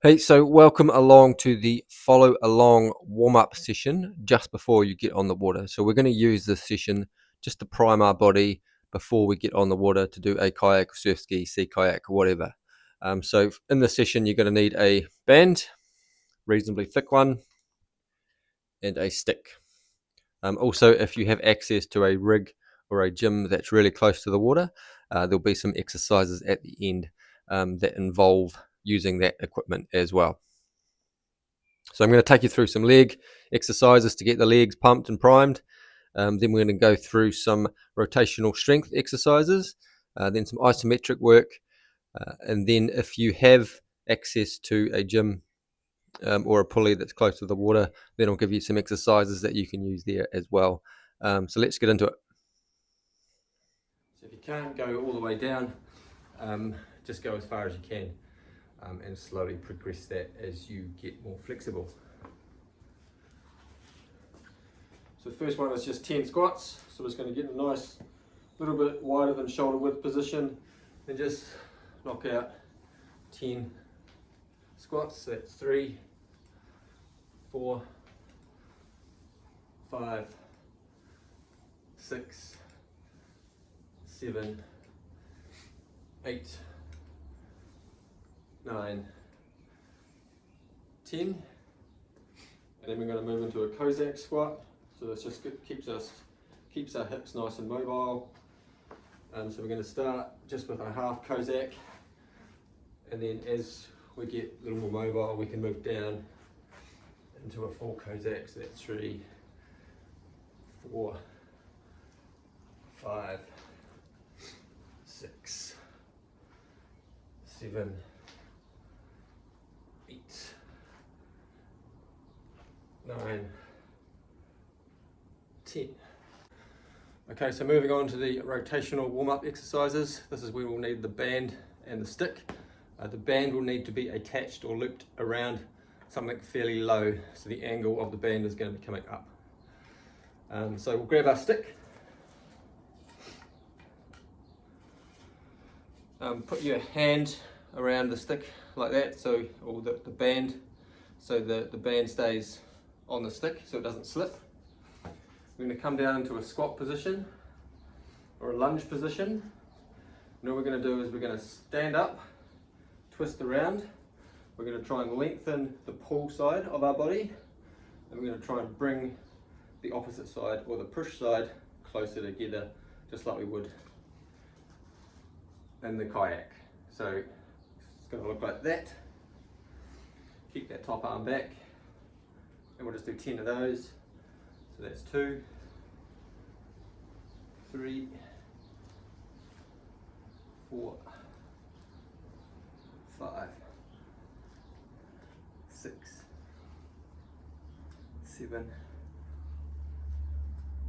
Hey, so welcome along to the follow along warm-up session just before you get on the water. So we're going to use this session just to prime our body before we get on the water to do a kayak, surf ski, sea kayak, or whatever. So in this session, you're going to need a band, reasonably thick one, and a stick. Also, if you have access to a rig or a gym that's really close to the water, there'll be some exercises at the end that involve using that equipment as well. So I'm going to take you through some leg exercises to get the legs pumped and primed. Then we're going to go through some rotational strength exercises, then some isometric work, and then if you have access to a gym or a pulley that's close to the water, then I'll give you some exercises that you can use there as well. So let's get into it. So if you can't go all the way down, just go as far as you can and slowly progress that as you get more flexible. So the first one is just 10 squats. So we're just going to get a nice little bit wider than shoulder width position and just knock out 10 squats. So that's 3, 4, 5, 6, 7, 8, 9, 10. And then we're going to move into a Cossack squat. So this just keeps our hips nice and mobile. So we're going to start just with a half Cossack, and then as we get a little more mobile, we can move down into a full Cossack. So that's 3, 4, 5, 6, 7, 8, 9, 10. Okay, so moving on to the rotational warm-up exercises. This is where we'll need the band and the stick. The band will need to be attached or looped around something fairly low, so the angle of the band is going to be coming up. So we'll grab our stick. Put your hand around the stick like that, so or the band, so the band stays on the stick so it doesn't slip. We're going to come down into a squat position or a lunge position. And all we're going to do is we're going to stand up, twist around. We're going to try and lengthen the pull side of our body, and we're going to try and bring the opposite side or the push side closer together, just like we would in the kayak. So it's going to look like that. Keep that top arm back, and we'll just do 10 of those. So that's 2, 3, 4, 5, 6, 7,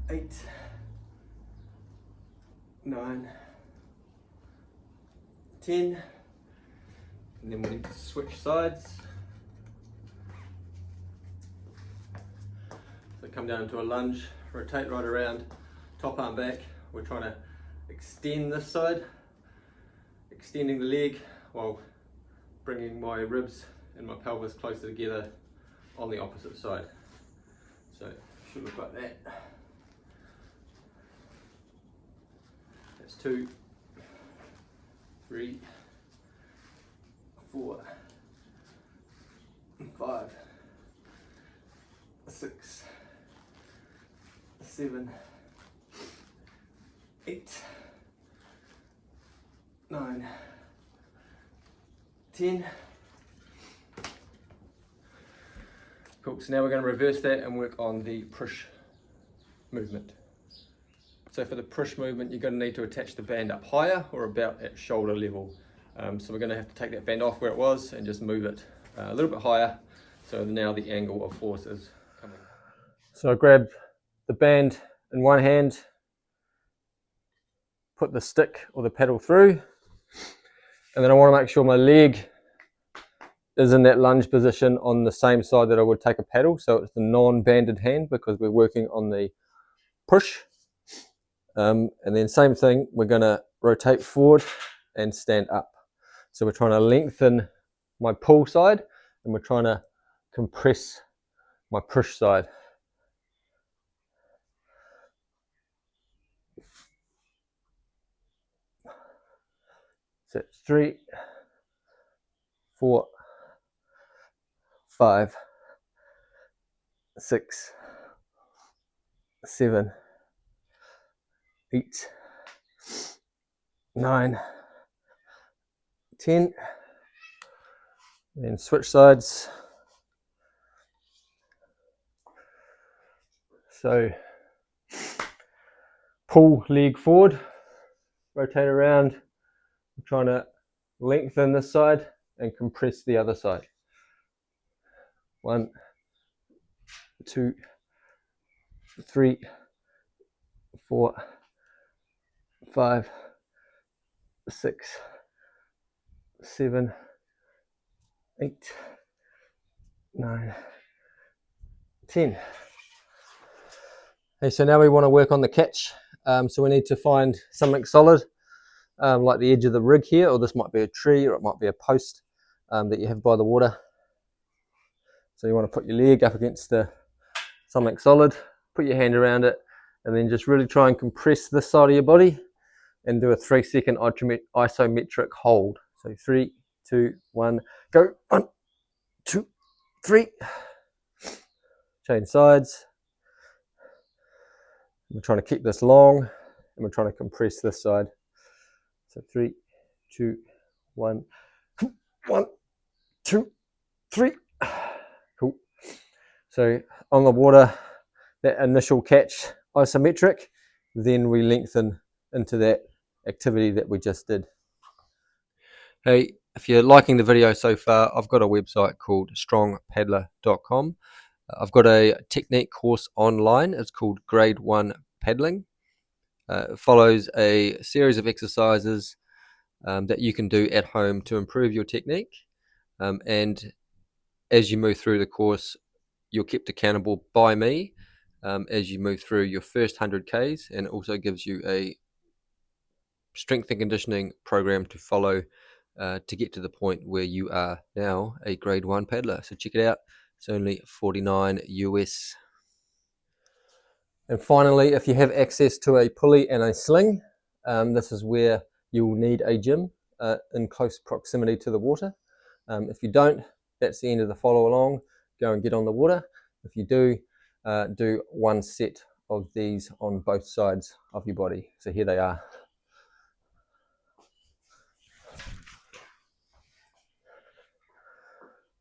8, 9, 10. And then we need to switch sides. So come down into a lunge, rotate right around, top arm back. We're trying to extend this side, extending the leg while bringing my ribs and my pelvis closer together on the opposite side. So it should look like that. That's 2, 3, 4, 5, 6, 7, 8, 9, 10. Cool, so now we're going to reverse that and work on the push movement. So for the push movement, you're going to need to attach the band up higher or about at shoulder level. So we're going to have to take that band off where it was and just move it a little bit higher. So now the angle of force is coming. So I grab the band in one hand, put the stick or the paddle through, and then I want to make sure my leg is in that lunge position on the same side that I would take a paddle. So it's the non-banded hand because we're working on the push. And then same thing, we're going to rotate forward and stand up. So we're trying to lengthen my pull side and we're trying to compress my push side. So it's 3, 4, 5, 6, 7, 8, 9, 10. Then switch sides. So pull leg forward, rotate around. I'm trying to lengthen this side and compress the other side. 1, 2, 3, 4, 5, 6, 7, 8, 9, 10. Okay, so now we want to work on the catch. So we need to find something solid, like the edge of the rig here, or this might be a tree, or it might be a post that you have by the water. So you want to put your leg up against something solid, put your hand around it, and then just really try and compress this side of your body and do a 3-second isometric hold. So 3, 2, 1, go. 1, 2, 3. Change sides. We're trying to keep this long, and we're trying to compress this side. So 3, 2, 1, 1, 2, 3. Cool. So on the water, that initial catch isometric, then we lengthen into that activity that we just did. Hey, if you're liking the video so far, I've got a website called strongpaddler.com. I've got a technique course online. It's called Grade 1 Paddling. It follows a series of exercises that you can do at home to improve your technique. And as you move through the course, you're kept accountable by me as you move through your first 100 Ks, and it also gives you a strength and conditioning program to follow to get to the point where you are now a grade 1 paddler. So check it out. It's only $49 US. And finally, if you have access to a pulley and a sling, this is where you will need a gym in close proximity to the water. If you don't, that's the end of the follow along. Go and get on the water. If you do, do 1 set of these on both sides of your body. So here they are.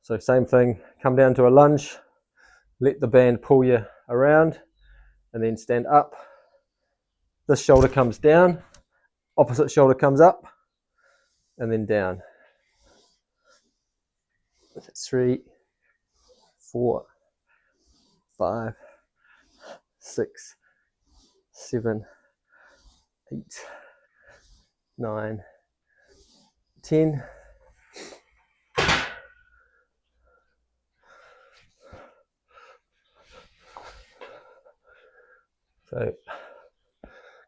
So same thing, come down to a lunge, let the band pull you around, and then stand up. This shoulder comes down, opposite shoulder comes up, and then down. 3, 4, 5, 6, 7, 8, 9, 10. So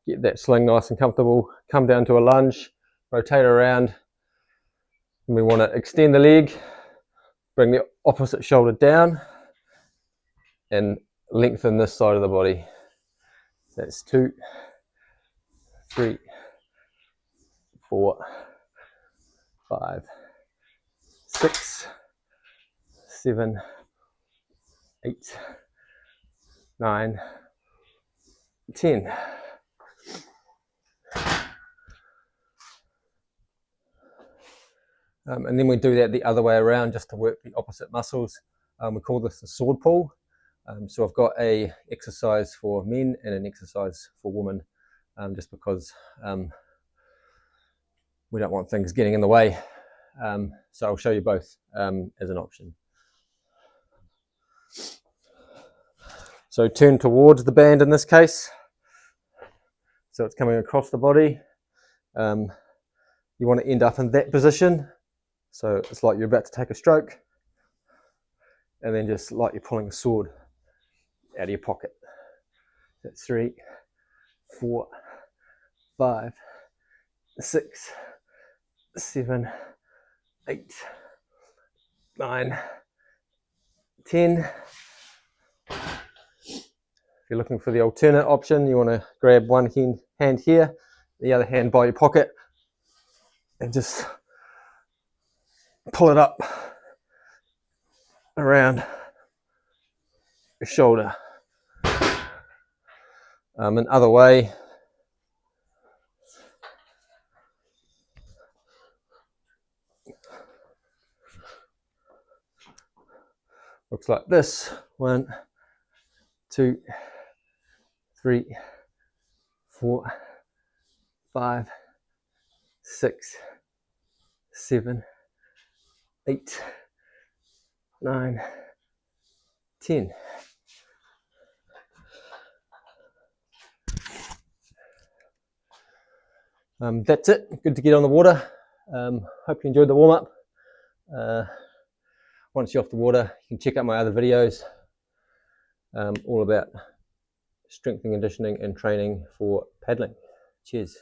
get that sling nice and comfortable, come down to a lunge, rotate around, and we want to extend the leg, bring the opposite shoulder down, and lengthen this side of the body. That's 2, 3, 4, 5, 6, 7, 8, 9, 10. And then we do that the other way around just to work the opposite muscles. We call this the sword pull. So I've got a exercise for men and an exercise for women, just because we don't want things getting in the way. So I'll show you both as an option. So turn towards the band in this case. So it's coming across the body. You want to end up in that position. So it's like you're about to take a stroke, and then just like you're pulling a sword out of your pocket. That's 3, 4, 5, 6, 7, 8, 9, 10. If you're looking for the alternate option, you want to grab one hand here, the other hand by your pocket, and just pull it up around your shoulder. Another way, looks like this. 1, 2, 3, 4, 5, 6, 7, 8, 9, 10. That's it. Good to get on the water. Hope you enjoyed the warm-up. Once you're off the water, you can check out my other videos, all about strength and conditioning and training for paddling. Cheers.